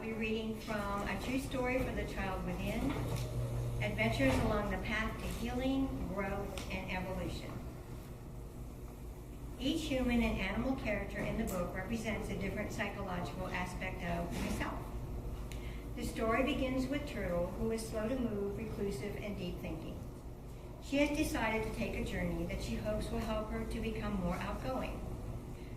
be reading from A True Story for the Child Within, Adventures Along the Path to Healing, Growth, and Evolution. Each human and animal character in the book represents a different psychological aspect of myself. The story begins with Turtle, who is slow to move, reclusive, and deep thinking. She has decided to take a journey that she hopes will help her to become more outgoing.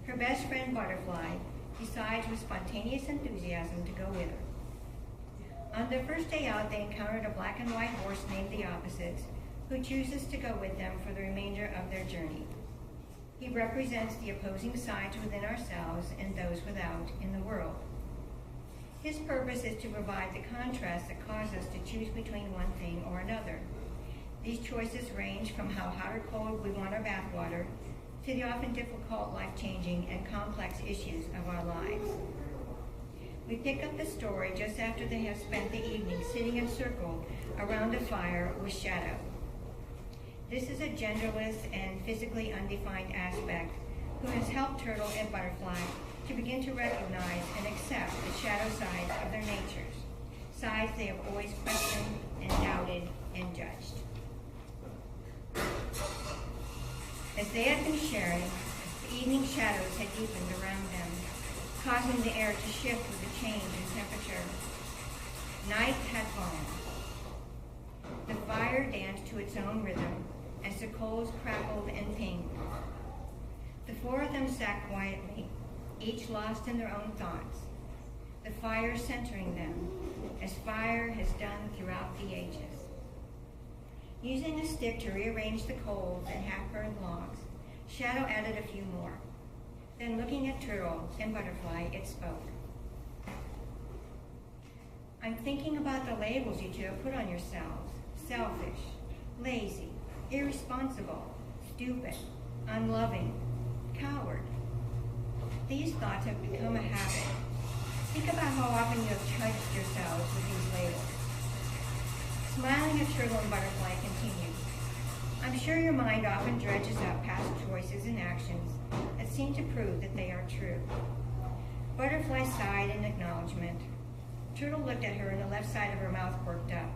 Her best friend, Butterfly, decides with spontaneous enthusiasm to go with her. On their first day out, they encountered a black and white horse named the Opposites, who chooses to go with them for the remainder of their journey. He represents the opposing sides within ourselves and those without in the world. His purpose is to provide the contrast that cause us to choose between one thing or another. These choices range from how hot or cold we want our bath water to the often difficult, life-changing, and complex issues of our lives. We pick up the story just after they have spent the evening sitting in a circle around a fire with Shadow. This is a genderless and physically undefined aspect who has helped Turtle and Butterfly to begin to recognize and accept the shadow sides of their natures, sides they have always questioned and doubted and judged. As they had been sharing, the evening shadows had deepened around them, causing the air to shift with the change in temperature. Night had fallen. The fire danced to its own rhythm as the coals crackled and pinged. The four of them sat quietly, each lost in their own thoughts, the fire centering them, as fire has done throughout the ages. Using a stick to rearrange the coals and half-burned logs, Shadow added a few more. Then looking at Turtle and Butterfly, it spoke. I'm thinking about the labels you two have put on yourselves. Selfish, lazy, irresponsible, stupid, unloving, coward. These thoughts have become a habit. Think about how often you have judged yourselves with these labels. Smiling at Turtle and Butterfly continued. I'm sure your mind often dredges up past choices and actions that seem to prove that they are true. Butterfly sighed in acknowledgement. Turtle looked at her and the left side of her mouth quirked up.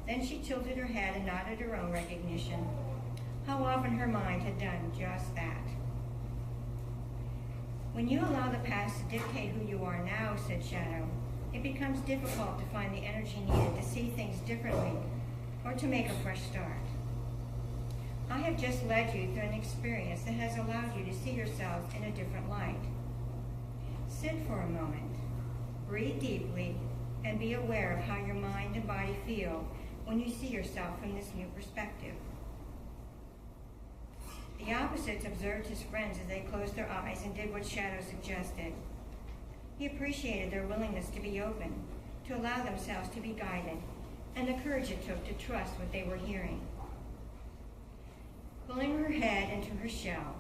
Then she tilted her head and nodded her own recognition. How often her mind had done just that. When you allow the past to dictate who you are now, said Shadow, it becomes difficult to find the energy needed to see things differently or to make a fresh start. I have just led you through an experience that has allowed you to see yourselves in a different light. Sit for a moment, breathe deeply, and be aware of how your mind and body feel when you see yourself from this new perspective. The Opposites observed his friends as they closed their eyes and did what Shadow suggested. He appreciated their willingness to be open, to allow themselves to be guided, and the courage it took to trust what they were hearing. Pulling her head into her shell,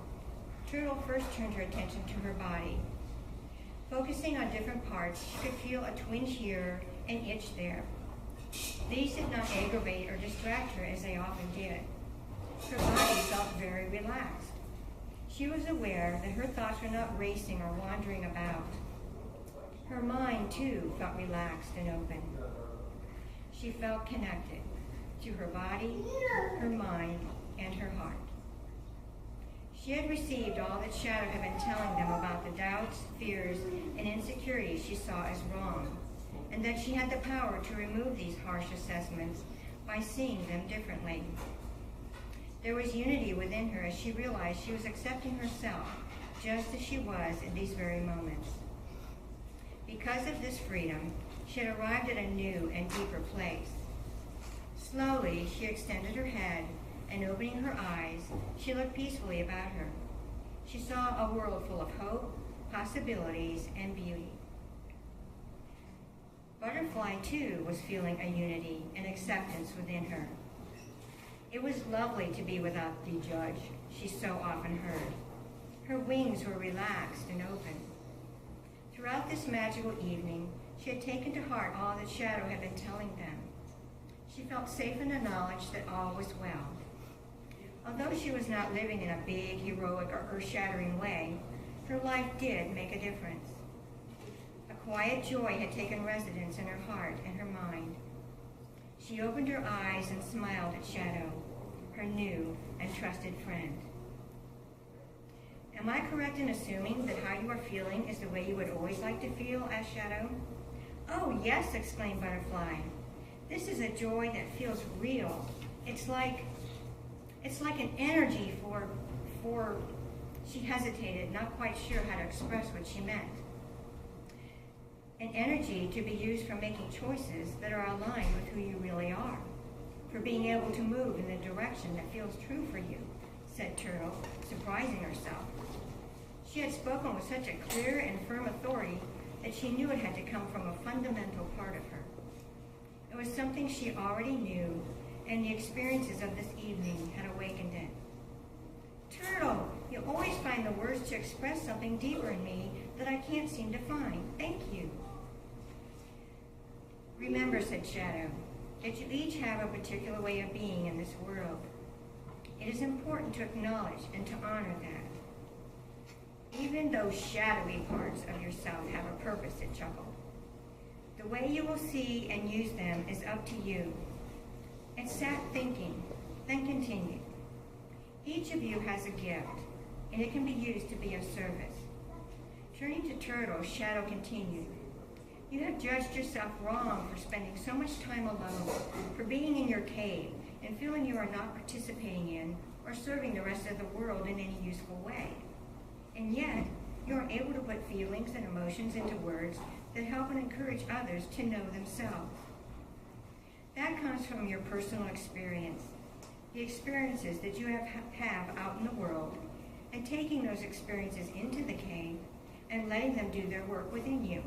Turtle first turned her attention to her body. Focusing on different parts, she could feel a twinge here and itch there. These did not aggravate or distract her as they often did. Her body felt very relaxed. She was aware that her thoughts were not racing or wandering about. Her mind, too, felt relaxed and open. She felt connected to her body, her mind, and her heart. She had received all that Shadow had been telling them about the doubts, fears, and insecurities she saw as wrong, and that she had the power to remove these harsh assessments by seeing them differently. There was unity within her as she realized she was accepting herself just as she was in these very moments. Because of this freedom, she had arrived at a new and deeper place. Slowly, she extended her head, and opening her eyes, she looked peacefully about her. She saw a world full of hope, possibilities, and beauty. Butterfly, too, was feeling a unity and acceptance within her. It was lovely to be without the judge she so often heard. Her wings were relaxed and open. Throughout this magical evening, she had taken to heart all that Shadow had been telling them. She felt safe in the knowledge that all was well. Although she was not living in a big, heroic, or earth-shattering way, her life did make a difference. A quiet joy had taken residence in her heart and her mind. She opened her eyes and smiled at Shadow, her new and trusted friend. "Am I correct in assuming that how you are feeling is the way you would always like to feel?" asked Shadow. "Oh, yes," exclaimed Butterfly. "This is a joy that feels real. It's like an energy for," she hesitated, not quite sure how to express what she meant. "An energy to be used for making choices that are aligned with who you really are, for being able to move in the direction that feels true for you," said Turtle, surprising herself. She had spoken with such a clear and firm authority that she knew it had to come from a fundamental part of her. It was something she already knew, and the experiences of this evening had awakened it. "Turtle, you always find the words to express something deeper in me that I can't seem to find. Thank you." "Remember," said Shadow, "that you each have a particular way of being in this world. It is important to acknowledge and to honor that. Even those shadowy parts of yourself have a purpose," it chuckled. "The way you will see and use them is up to you." It sat thinking, then continued. "Each of you has a gift, and it can be used to be of service." Turning to Turtle, Shadow continued, "You have judged yourself wrong for spending so much time alone, for being in your cave and feeling you are not participating in or serving the rest of the world in any useful way. And yet, you are able to put feelings and emotions into words that help and encourage others to know themselves. That comes from your personal experience, the experiences that you have out in the world, and taking those experiences into the cave and letting them do their work within you.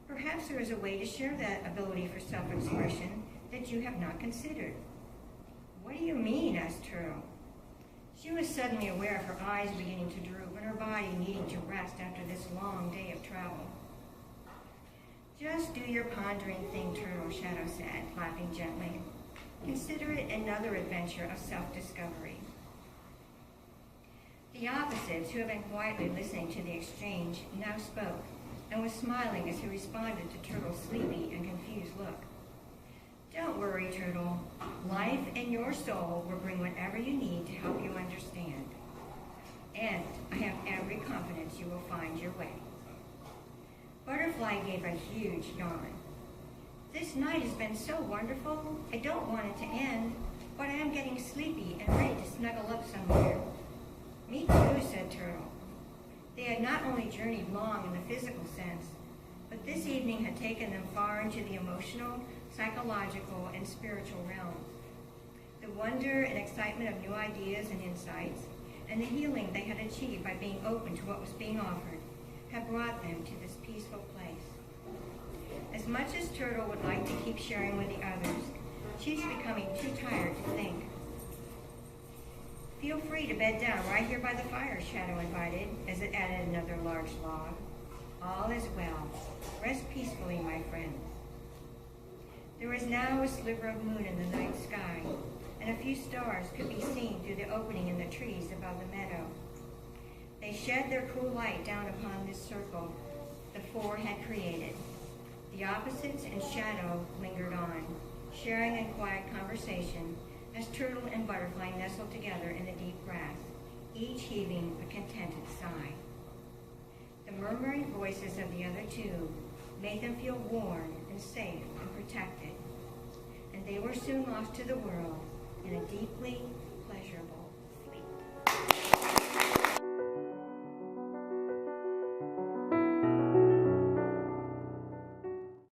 Perhaps there is a way to share that ability for self-expression that you have not considered." "What do you mean?" asked Turtle. She was suddenly aware of her eyes beginning to droop and her body needing to rest after this long day of travel. "Just do your pondering thing, Turtle," Shadow said, laughing gently. "Consider it another adventure of self-discovery." The opposites, who had been quietly listening to the exchange, now spoke, and was smiling as he responded to Turtle's sleepy and confused look. "Don't worry, Turtle. Life and your soul will bring whatever you need to help you understand. And I have every confidence you will find your way." Butterfly gave a huge yawn. "This night has been so wonderful. I don't want it to end, but I am getting sleepy and ready to snuggle up somewhere." "Me too," said Turtle. They had not only journeyed long in the physical sense, but this evening had taken them far into the emotional, psychological, and spiritual realms. The wonder and excitement of new ideas and insights, and the healing they had achieved by being open to what was being offered, had brought them to this peaceful place. As much as Turtle would like to keep sharing with the others, she's becoming too tired to think. "Feel free to bed down right here by the fire," Shadow invited, as it added another large log. "All is well. Rest peacefully, my friends." There was now a sliver of moon in the night sky, and a few stars could be seen through the opening in the trees above the meadow. They shed their cool light down upon this circle the four had created. The opposites and Shadow lingered on, sharing in quiet conversation as Turtle and Butterfly nestled together in the deep grass, each heaving a contented sigh. The murmuring voices of the other two made them feel warm and safe and protected, and they were soon lost to the world in a deeply pleasurable